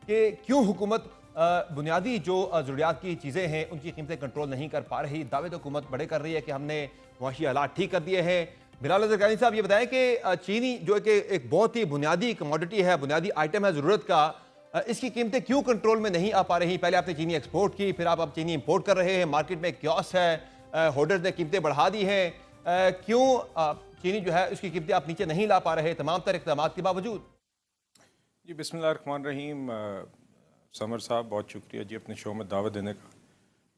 कि क्यों हुकूमत बुनियादी जो ज़रूरियात की चीज़ें हैं उनकी कीमतें कंट्रोल नहीं कर पा रही। दावे तो हुकूमत बड़े कर रही है कि हमने मुआशी हालात ठीक कर दिए हैं। बिलाल ज़रगानी साहब ये बताएं कि चीनी जो कि एक बहुत ही बुनियादी कमोडिटी है, बुनियादी आइटम है ज़रूरत का, इसकी कीमतें क्यों कंट्रोल में नहीं आ पा रही? पहले आपने चीनी एक्सपोर्ट की, फिर आप अब चीनी इंपोर्ट कर रहे हैं, मार्केट में क्योस है, होल्डर्स ने कीमतें बढ़ा दी हैं। क्यों चीनी जो है उसकी कीमतें आप नीचे नहीं ला पा रहे तमाम तर इक़दाम के बावजूद? जी बिस्मिल्लाहिर्रहमानिर्रहीम। समर साहब बहुत शुक्रिया जी अपने शो में दावत देने का।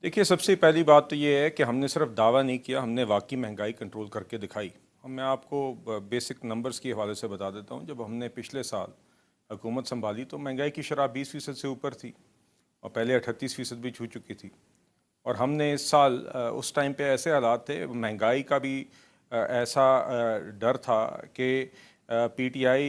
देखिए, सबसे पहली बात तो ये है कि हमने सिर्फ दावा नहीं किया, हमने वाकई महंगाई कंट्रोल करके दिखाई। मैं आपको बेसिक नंबर्स के हवाले से बता देता हूँ। जब हमने पिछले साल हुकूमत संभाली तो महंगाई की शरह 20% से ऊपर थी और पहले 38% भी छू चुकी थी। और हमने इस साल उस टाइम पे ऐसे हालात थे, महंगाई का भी ऐसा डर था कि पीटीआई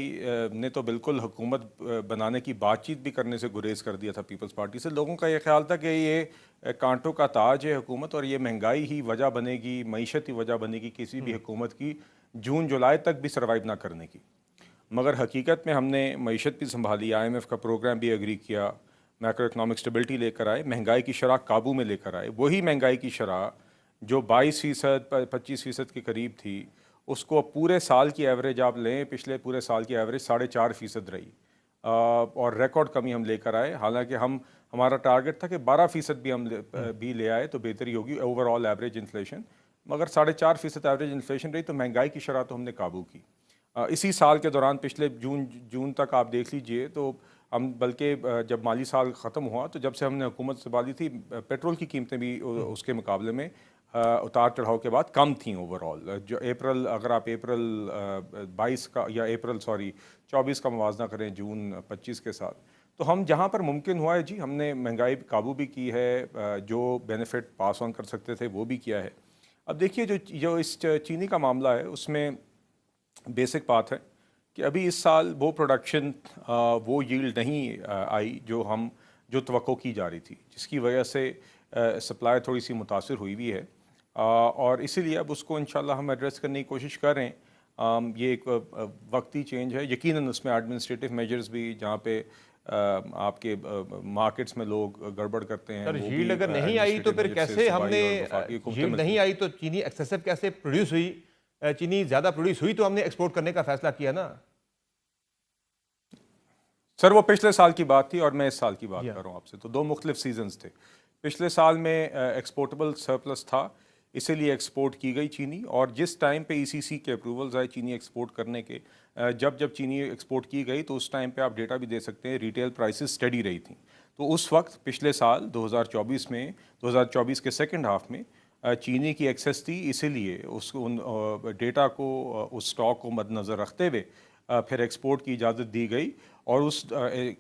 ने तो बिल्कुल हुकूमत बनाने की बातचीत भी करने से गुरेज कर दिया था पीपल्स पार्टी से। लोगों का ये ख्याल था कि ये कांटों का ताज है हुकूमत और ये महंगाई ही वजह बनेगी, मईशत ही वजह बनेगी किसी भी हुकूमत की जून जुलाई तक भी सर्वाइव ना करने की। मगर हकीकत में हमने मईशत भी संभाली, IMF का प्रोग्राम भी एग्री किया, मैक्रो इकनॉमिक स्टेबिलिटी लेकर आए, महंगाई की शरह काबू में लेकर आए। वही महंगाई की शरह जो 22% 25% के करीब थी, उसको पूरे साल की एवरेज आप लें, पिछले पूरे साल की एवरेज 4.5% रही और रिकॉर्ड कमी हम लेकर आए। हालांकि हमारा टारगेट था कि 12% भी हम भी ले आए तो बेहतरी होगी ओवरऑल एवरेज इन्फ्लेशन, मगर 4.5% एवरेज इन्फ्लेशन रही तो महंगाई की शरह तो हमने काबू की। इसी साल के दौरान पिछले जून तक आप देख लीजिए तो हम बल्कि जब माली साल ख़त्म हुआ तो जब से हमने हुकूमत संभाली थी पेट्रोल की कीमतें भी उसके मुकाबले में उतार चढ़ाव के बाद कम थी ओवरऑल। जो अप्रैल, अगर आप अप्रैल 22 का या अप्रैल 24 का मुवाजना करें जून 25 के साथ, तो हम जहाँ पर मुमकिन हुआ है जी हमने महंगाई काबू भी की है, जो बेनिफिट पास ऑन कर सकते थे वो भी किया है। अब देखिए जो इस चीनी का मामला है उसमें बेसिक बात है कि अभी इस साल वो प्रोडक्शन वो यील्ड नहीं आई जो तवक्को की जा रही थी, जिसकी वजह से सप्लाई थोड़ी सी मुतासिर हुई भी है और इसीलिए अब उसको इंशाल्लाह हम एड्रेस करने की कोशिश कर रहे हैं। ये एक वक्ती चेंज है, यकीनन उसमें एडमिनिस्ट्रेटिव मेजर्स भी जहाँ पे आपके मार्केट्स में लोग गड़बड़ करते हैं सर वो भी यील्ड अगर नहीं आई तो एडमिनिस्ट्रेटिव फिर मेजर से कैसे हमने सूबाई और वफाकी हुकूमतें यील्ड मिलती नहीं हैं। आई तो चीनी एक्सेसिव कैसे प्रोड्यूस हुई? चीनी ज्यादा प्रोड्यूस हुई तो हमने एक्सपोर्ट करने का फैसला किया ना। सर वो पिछले साल की बात थी और मैं इस साल की जी बात हाँ। कर रहा हूँ आपसे, तो दो मुख्तलिफ सीजन्स थे। पिछले साल में एक्सपोर्टेबल सरप्लस था, इसीलिए एक्सपोर्ट की गई चीनी, और जिस टाइम पे ECC के अप्रूवल्स आए चीनी एक्सपोर्ट करने के, जब जब चीनी एक्सपोर्ट की गई तो उस टाइम पे आप डेटा भी दे सकते हैं, रिटेल प्राइसेस स्टडी रही थी। तो उस वक्त पिछले साल 2024 में, 2024 के सेकेंड हाफ में चीनी की एक्सेस थी, इसीलिए उन डेटा को, उस स्टॉक को मद्देनज़र रखते हुए फिर एक्सपोर्ट की इजाज़त दी गई। और उस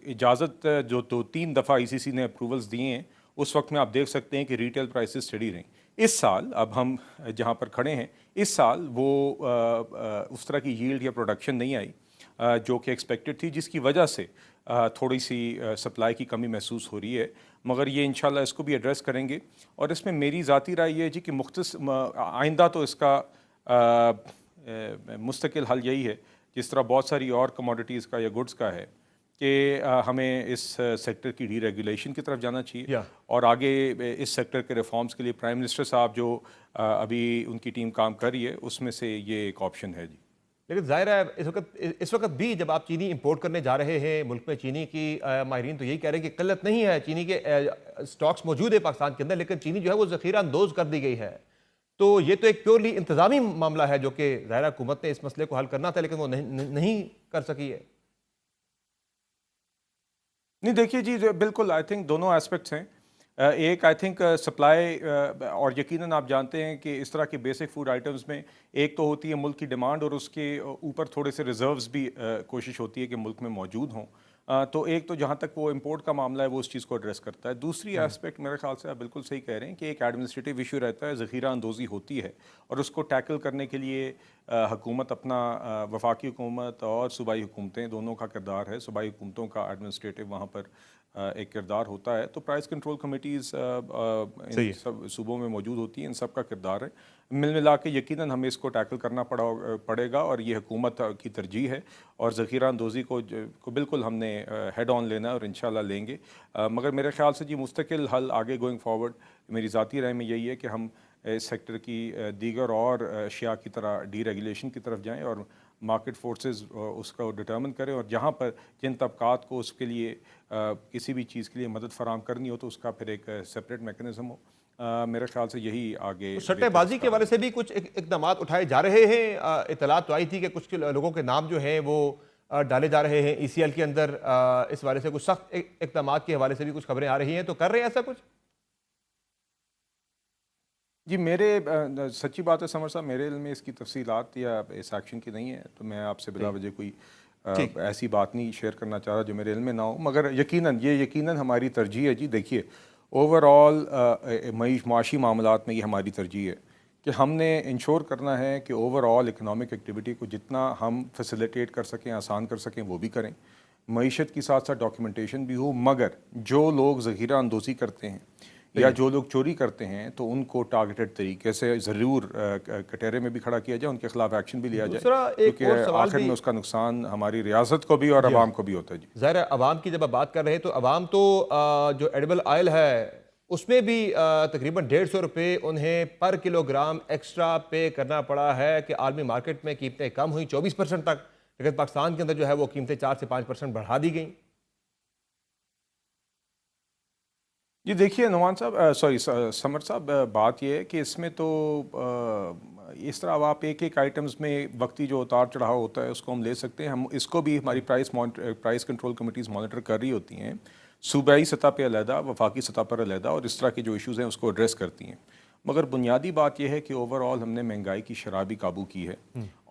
इजाज़त जो 2-3 दफ़ा ECC ने अप्रूवल्स दिए हैं, उस वक्त में आप देख सकते हैं कि रिटेल प्राइसेस स्टडी रहीं। इस साल अब हम जहाँ पर खड़े हैं, इस साल वो उस तरह की यील्ड या प्रोडक्शन नहीं आई जो कि एक्सपेक्टेड थी, जिसकी वजह से थोड़ी सी सप्लाई की कमी महसूस हो रही है। मगर ये इंशाल्लाह इसको भी एड्रेस करेंगे और इसमें मेरी ज़ाती राय ये है जी कि आइंदा तो इसका मुस्तकिल हल यही है, जिस तरह बहुत सारी और कमोडिटीज़ का या गुड्स का है, कि हमें इस सेक्टर की डीरेगुलेशन की तरफ जाना चाहिए या और आगे इस सेक्टर के रिफॉर्म्स के लिए प्राइम मिनिस्टर साहब जो अभी उनकी टीम काम कर रही है, उसमें से ये एक ऑप्शन है जी। लेकिन जाहिर है इस वक्त भी जब आप चीनी इंपोर्ट करने जा रहे हैं मुल्क में, चीनी की माहिरीन तो यही कह रहे हैं कि किल्लत नहीं है, चीनी के स्टॉक्स मौजूद है पाकिस्तान के अंदर, लेकिन चीनी जो है वो जखीरा अंदोज कर दी गई है। तो ये तो एक प्योरली इंतजामी मामला है जो कि ज़ाहिर हुकूमत ने इस मसले को हल करना था लेकिन वो नहीं कर सकी है। नहीं देखिए जी, बिल्कुल आई थिंक दोनों एस्पेक्ट्स हैं। एक आई थिंक सप्लाई, और यकीनन आप जानते हैं कि इस तरह के बेसिक फूड आइटम्स में एक तो होती है मुल्क की डिमांड और उसके ऊपर थोड़े से रिजर्व्स भी कोशिश होती है कि मुल्क में मौजूद हों। तो एक तो जहाँ तक वो इंपोर्ट का मामला है वो उस चीज़ को एड्रेस करता है। दूसरी एस्पेक्ट मेरे ख्याल से आप बिल्कुल सही कह रहे हैं कि एक एडमिनिस्ट्रेटिव इशू रहता है, ज़ख़ीरा अंदोज़ी होती है और उसको टैकल करने के लिए हुकूमत अपना वफाकी हुकूमत और सूबाई हुकूमतें दोनों का किरदार है। सूबाई हुकूमतों का एडमिनिस्ट्रेटिव वहाँ पर एक किरदार होता है, तो प्राइस कंट्रोल कमेटीज़ सही इन है। सब सूबों में मौजूद होती हैं, इन सब का किरदार है। मिल मिला के यकीनन हमें इसको टैकल करना पड़ेगा और ये हुकूमत की तरजीह है और ज़ख़ीरा अंदोज़ी को बिल्कुल हमने हेड ऑन लेना है और इंशाल्लाह लेंगे। मगर मेरे ख़्याल से जी मुस्तकिल हल आगे गोइंग फॉरवर्ड मेरी ज़ाती राय में यही है कि हम इस सेक्टर की दीगर और अशिया की तरह डीरेगुलेशन की तरफ जाएँ और मार्केट फोर्सेस उसको डिटर्मिन करें और जहाँ पर जिन तबकात को उसके लिए किसी भी चीज़ के लिए मदद फराम करनी हो तो उसका फिर एक सेपरेट मेकनिज़म हो। मेरे ख्याल से यही आगे तो सट्टेबाजी के हवाले से भी कुछ इकदाम उठाए जा रहे हैं। इतलात तो आई थी कि कुछ लोगों के नाम जो हैं वो डाले जा रहे हैं ECL के अंदर। इस हवाले से कुछ सख्त इकदाम के हवाले से भी कुछ खबरें आ रही हैं, तो कर रहे हैं ऐसा कुछ? जी मेरे सच्ची बात है समर साहब, मेरे इल्म में इसकी तफसीलात या इस एक्शन की नहीं है, तो मैं आपसे बिला वजह कोई ठीक। ऐसी बात नहीं शेयर करना चाह रहा जो मेरे इल्म में ना हो। मगर यकीनन हमारी तरजीह है जी। देखिए ओवरऑल माशी मामलात में ये हमारी तरजीह है कि हमने इंश्योर करना है कि ओवरऑल इकनॉमिक एक्टिविटी को जितना हम फैसिलिटेट कर सकें, आसान कर सकें, वो भी करें। मईशत के साथ साथ डॉक्यूमेंटेशन भी हो, मगर जो लोग ज़ख़ीरा अंदोज़ी करते हैं या जो लोग चोरी करते हैं तो उनको टारगेटेड तरीके से ज़रूर कटहरे में भी खड़ा किया जाए, उनके खिलाफ एक्शन भी लिया जाए, दूसरा एक क्योंकि और सवाल आखिर भी में उसका नुकसान हमारी रियासत को भी और जी आवाम को भी होता है जी। ज़ाहिर है, अवाम की जब आप बात कर रहे हैं तो अवाम तो जो एडिबल ऑयल है उसमें भी तकरीबन 150 रुपये उन्हें पर किलोग्राम एक्स्ट्रा पे करना पड़ा है कि आलमी मार्केट में कीमतें कम हुई 24% तक, लेकिन पाकिस्तान के अंदर जो है वो कीमतें 4 से 5% बढ़ा दी गई। जी देखिए नुमान साहब, सॉरी समर साहब, बात यह है कि इसमें तो इस तरह अब आप एक एक आइटम्स में वक्ती जो उतार चढ़ाव होता है उसको हम ले सकते हैं। हम इसको भी हमारी प्राइस कंट्रोल कमेटीज़ मॉनिटर कर रही होती हैं, सूबाई सतह पे अलहदा, वफाकी सतह पर अलहदा, और इस तरह के जो इश्यूज़ हैं उसको एड्रेस करती हैं। मगर बुनियादी बात यह है कि ओवरऑल हमने महंगाई की शरह भी काबू की है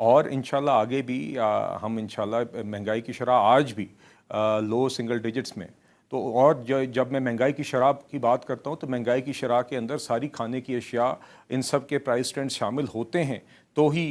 और इंशाल्लाह आगे भी हम इंशाल्लाह महंगाई की शरह आज भी लो सिंगल डिजिट्स में। तो और जब मैं महंगाई की शराब की बात करता हूँ तो महंगाई की शरह के अंदर सारी खाने की अशिया, इन सब के प्राइस ट्रेंड शामिल होते हैं तो ही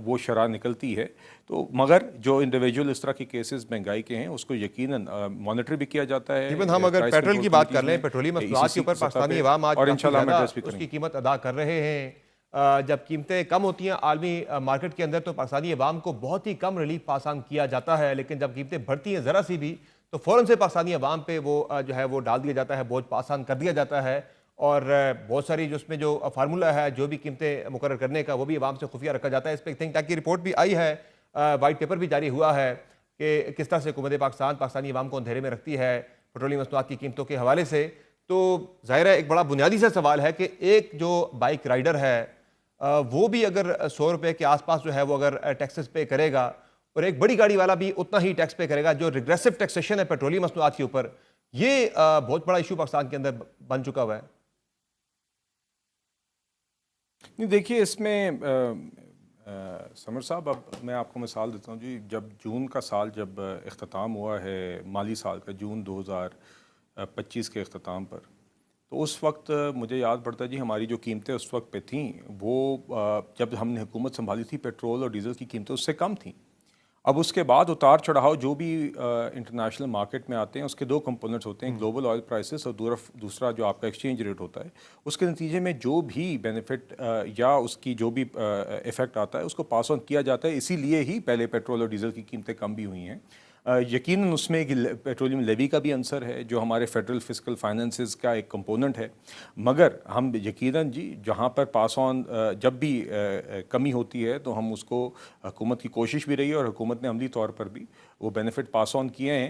वो शरह निकलती है। तो मगर जो इंडिविजुअल इस तरह के केसेस महंगाई के हैं उसको यकीनन मॉनिटर भी किया जाता है। इवन हम अगर प्राइस पेट्रोल कंट्रोल की बात कर कमेटीज़ लें, में पेट्रोलियम इसी मसनूआत के ऊपर सतह पाकिस्तानी पे, अवाम आज और काफ़ी इंशाल्लाह हम ज़्यादा एड्रेस भी उसकी करेंगे। कीमत अदा कर रहे हैं। जब कीमतें कम होती हैं आलमी मार्केट के अंदर तो पाकिस्तानी अवाम को बहुत ही कम रिलीफ पास ऑन किया जाता है, लेकिन जब कीमतें बढ़ती हैं ज़रा सी भी तो फ़ौरन से पाकिस्तानी अवाम पे वो जो है वो डाल दिया जाता है, बोझ पास ऑन कर दिया जाता है। और बहुत सारी जो उसमें जो फार्मूला है जो भी कीमतें मुकर्रर करने का वो भी अवाम से खुफिया रखा जाता है। इस पर थिंक टैंक की रिपोर्ट भी आई है, वाइट पेपर भी जारी हुआ है कि किस तरह से हुकूमत पाकिस्तान पाकिस्तानी अवाम को अंधेरे में रखती है पेट्रोलियम मसनूआत की कीमतों के हवाले से। तो ज़ाहिर है एक बड़ा बुनियादी सा सवाल है कि एक जो बाइक राइडर है वो भी अगर 100 रुपये के आसपास जो है वो अगर टैक्सेस पे करेगा और एक बड़ी गाड़ी वाला भी उतना ही टैक्स पे करेगा, जो रिग्रेसिव टैक्सेशन है पेट्रोलियम मसनूआत के ऊपर, ये बहुत बड़ा इशू पाकिस्तान के अंदर बन चुका हुआ है। नहीं देखिए इसमें समर साहब, अब मैं आपको मिसाल देता हूँ जी। जब जून का साल जब इख्तिताम हुआ है माली साल का, जून 2025 के इख्तिताम पर, तो उस वक्त मुझे याद पड़ता है जी हमारी जो कीमतें उस वक्त पे थीं वो जब हमने हुकूमत संभाली थी पेट्रोल और डीज़ल की कीमतें उससे कम थीं। अब उसके बाद उतार चढ़ाव जो भी इंटरनेशनल मार्केट में आते हैं उसके दो कंपोनेंट्स होते हैं, ग्लोबल ऑयल प्राइसेस और दूसरा जो आपका एक्सचेंज रेट होता है। उसके नतीजे में जो भी बेनिफिट या उसकी जो भी इफ़ेक्ट आता है उसको पास ऑन किया जाता है। इसीलिए ही पहले पेट्रोल और डीज़ल की कीमतें कम भी हुई हैं। यकीनन उसमें एक पेट्रोलियम लेवी का भी आंसर है जो हमारे फेडरल फिस्कल फाइनेंसेस का एक कंपोनेंट है। मगर हम यकीनन जी जहाँ पर पास ऑन जब भी कमी होती है तो हम उसको, हुकूमत की कोशिश भी रही है और हुकूमत ने अमली तौर पर भी वो बेनिफिट पास ऑन किए हैं।